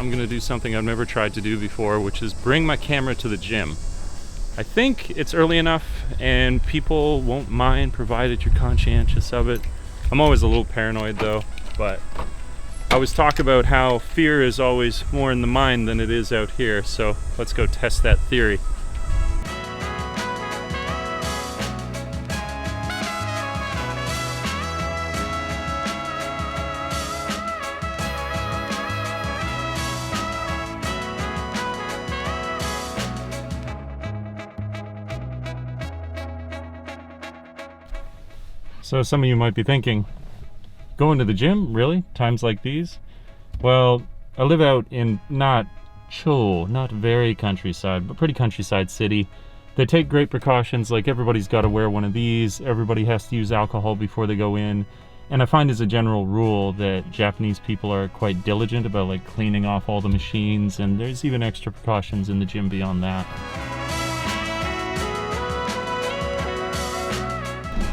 I'm gonna do something I've never tried to do before, which is bring my camera to the gym. I think it's early enough and people won't mind provided you're conscientious of it. I'm always a little paranoid though, but I always talk about how fear is always more in the mind than it is out here, so let's go test that theory. So some of you might be thinking, going to the gym, really? Times like these? Well, I live out in not very countryside, but pretty countryside city. They take great precautions, like everybody's got to wear one of these, everybody has to use alcohol before they go in. And I find as a general rule that Japanese people are quite diligent about like cleaning off all the machines, and there's even extra precautions in the gym beyond that.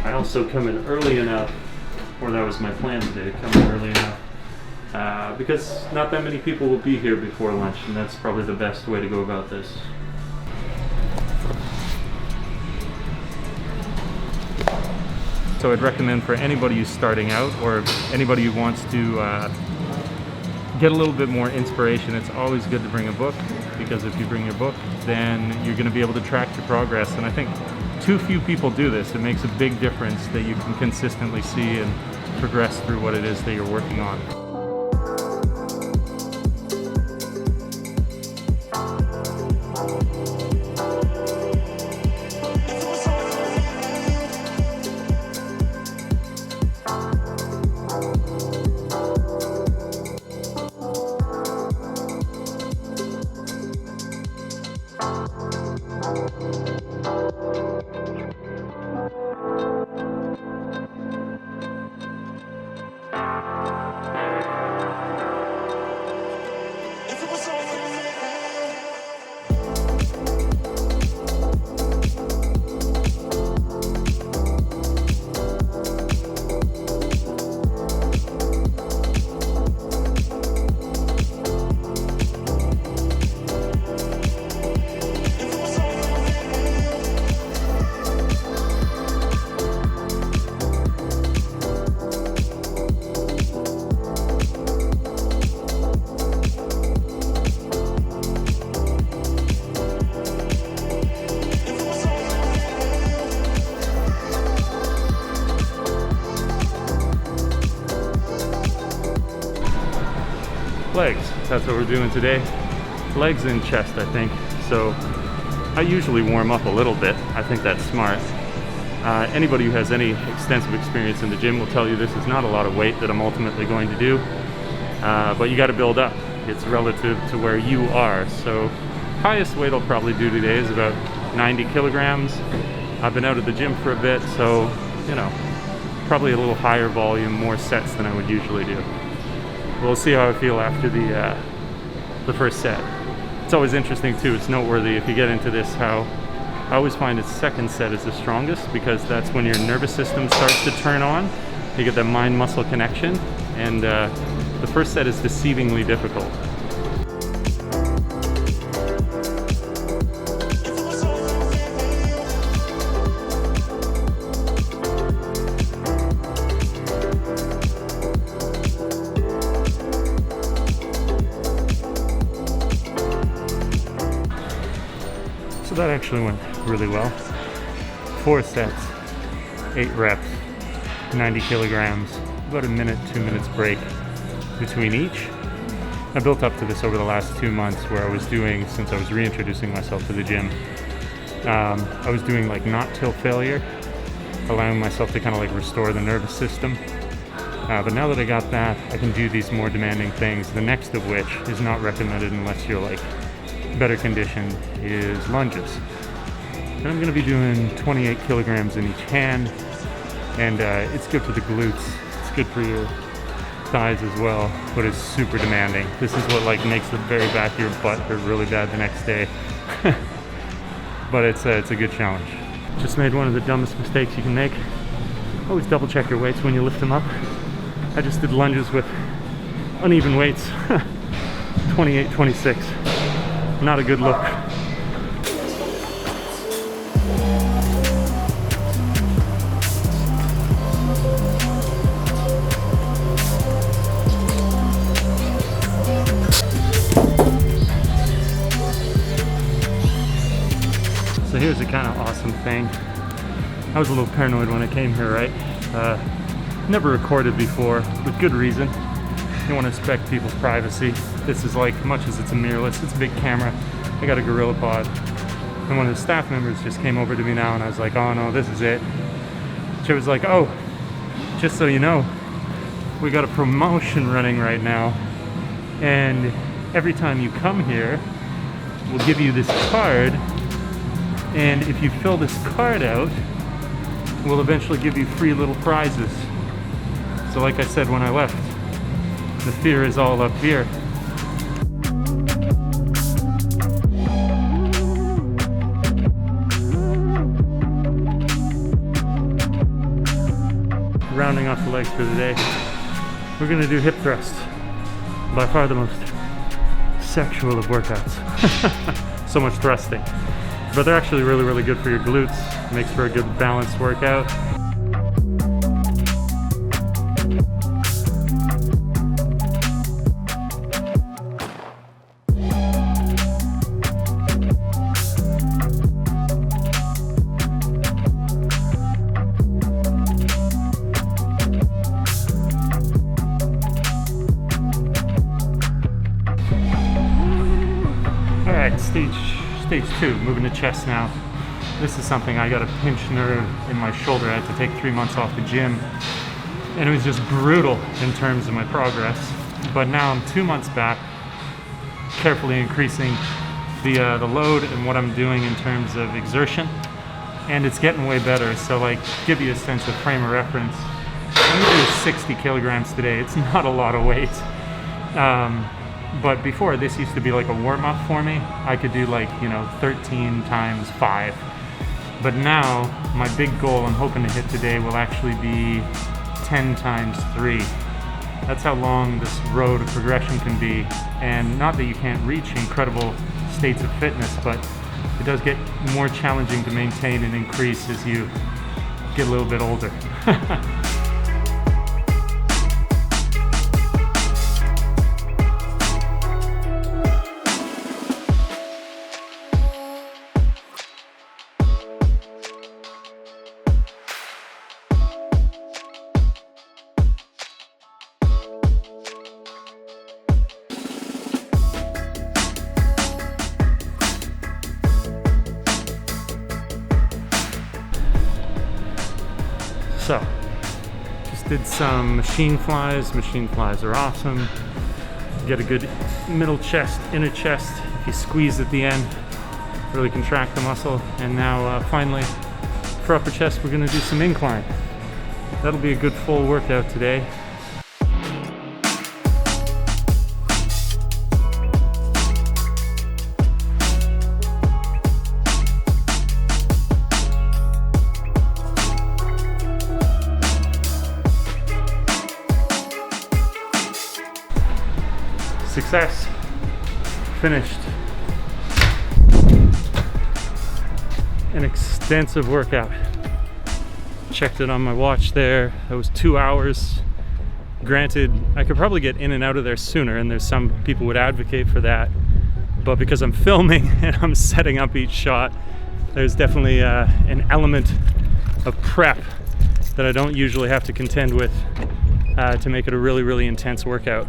I also come in early enough, or that was my plan today, come in early enough, because not that many people will be here before lunch, and that's probably the best way to go about this. So I'd recommend for anybody who's starting out, or anybody who wants to get a little bit more inspiration, it's always good to bring a book, because if you bring your book, then you're going to be able to track your progress. And I think too few people do this. It makes a big difference that you can consistently see and progress through what it is that you're working on. Legs, that's what we're doing today. Legs and chest, I think. So I usually warm up a little bit. I think that's smart. Anybody who has any extensive experience in the gym will tell you this is not a lot of weight that I'm ultimately going to do, but you got to build up. It's relative to where you are. So highest weight I'll probably do today is about 90 kilograms. I've been out of the gym for a bit, so you know, probably a little higher volume, more sets than I would usually do. We'll see how I feel after the first set. It's always interesting too, it's noteworthy if you get into this how I always find the second set is the strongest, because that's when your nervous system starts to turn on. You get that mind-muscle connection, and the first set is deceivingly difficult. So that actually went really well. 4 sets, 8 reps, 90 kilograms, about a minute, 2 minutes break between each. I built up to this over the last 2 months, where I was doing, since I was reintroducing myself to the gym, I was doing like not till failure, allowing myself to kind of like restore the nervous system. But now that I got that, I can do these more demanding things, the next of which is not recommended unless you're like better condition, is lunges. And I'm going to be doing 28 kilograms in each hand, and it's good for the glutes, it's good for your thighs as well, but it's super demanding. This is what like makes the very back of your butt hurt really bad the next day. But it's a good challenge. Just made one of the dumbest mistakes you can make. Always double check your weights when you lift them up. I just did lunges with uneven weights. 28, 26. Not a good look. So here's a kind of awesome thing. I was a little paranoid when I came here, right? Never recorded before, with good reason. You want to respect people's privacy. This is like, much as it's a mirrorless, it's a big camera. I got a Gorilla Pod. And one of the staff members just came over to me now and I was like, oh no, this is it. She was like, oh, just so you know, we got a promotion running right now. And every time you come here, we'll give you this card. And if you fill this card out, we'll eventually give you free little prizes. So like I said when I left, the fear is all up here. Rounding off the legs for the day, we're gonna do hip thrust. By far the most sexual of workouts. So much thrusting. But they're actually really, really good for your glutes. Makes for a good balanced workout. All right, Stage 2, moving to chest now. This is something I got a pinched nerve in my shoulder. I had to take 3 months off the gym. And it was just brutal in terms of my progress. But now I'm 2 months back, carefully increasing the load and what I'm doing in terms of exertion. And it's getting way better. So like, give you a sense of frame of reference. I'm gonna do 60 kilograms today. It's not a lot of weight. But before, this used to be like a warm-up for me. I could do like, 13 times 5. But now, my big goal I'm hoping to hit today will actually be 10 times 3. That's how long this road of progression can be. And not that you can't reach incredible states of fitness, but it does get more challenging to maintain and increase as you get a little bit older. So, just did some machine flies. Machine flies are awesome. Get a good middle chest, inner chest. If you squeeze at the end, really contract the muscle. And now finally, for upper chest, we're gonna do some incline. That'll be a good full workout today. Success. Finished. An extensive workout. Checked it on my watch there. That was 2 hours. Granted, I could probably get in and out of there sooner, and there's some people would advocate for that. But because I'm filming and I'm setting up each shot, there's definitely an element of prep that I don't usually have to contend with to make it a really, really intense workout.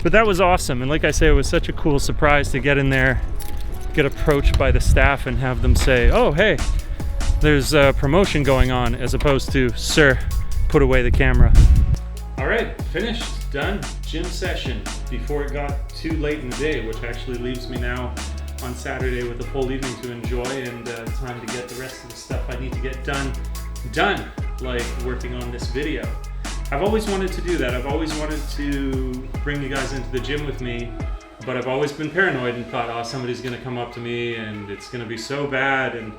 But that was awesome, and like I say, it was such a cool surprise to get in there, get approached by the staff and have them say, oh hey, there's a promotion going on, as opposed to, sir, put away the camera. All right, finished, done, gym session before it got too late in the day, which actually leaves me now on Saturday with a full evening to enjoy and time to get the rest of the stuff I need to get done, like working on this video. I've always wanted to do that. I've always wanted to bring you guys into the gym with me, but I've always been paranoid and thought, oh, somebody's gonna come up to me and it's gonna be so bad. And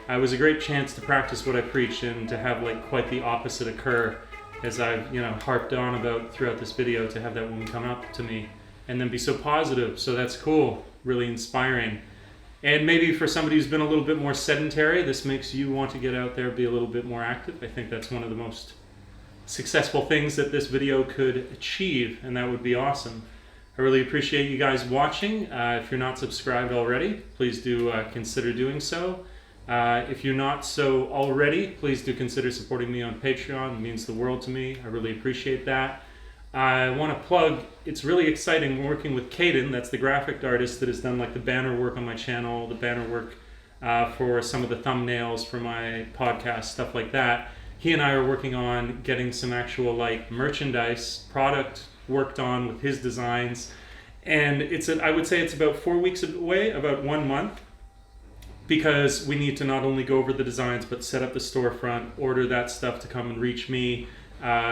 it was a great chance to practice what I preach and to have like quite the opposite occur, as I've harped on about throughout this video, to have that woman come up to me and then be so positive. So that's cool, really inspiring. And maybe for somebody who's been a little bit more sedentary, this makes you want to get out there, be a little bit more active. I think that's one of the most successful things that this video could achieve, and that would be awesome. I really appreciate you guys watching. If you're not subscribed already, please do consider doing so. If you're not so already, please do consider supporting me on Patreon. It means the world to me. I really appreciate that. I want to plug, it's really exciting working with Caden. That's the graphic artist that has done like the banner work on my channel, the banner work for some of the thumbnails for my podcast, stuff like that. He and I are working on getting some actual like merchandise product worked on with his designs. And I would say it's about 4 weeks away, about 1 month, because we need to not only go over the designs, but set up the storefront, order that stuff to come and reach me.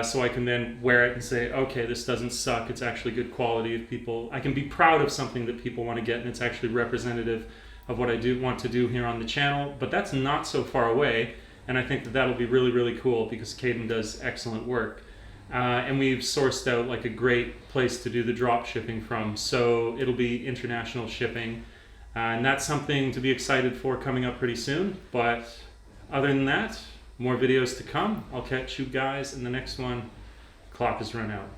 So I can then wear it and say, okay, this doesn't suck. It's actually good quality. If people, I can be proud of something that people want to get, and it's actually representative of what I do want to do here on the channel. But that's not so far away, and I think that that'll be really, really cool because Caden does excellent work. And we've sourced out like a great place to do the drop shipping from. So it'll be international shipping, and that's something to be excited for coming up pretty soon. But other than that, more videos to come. I'll catch you guys in the next one. Clock has run out.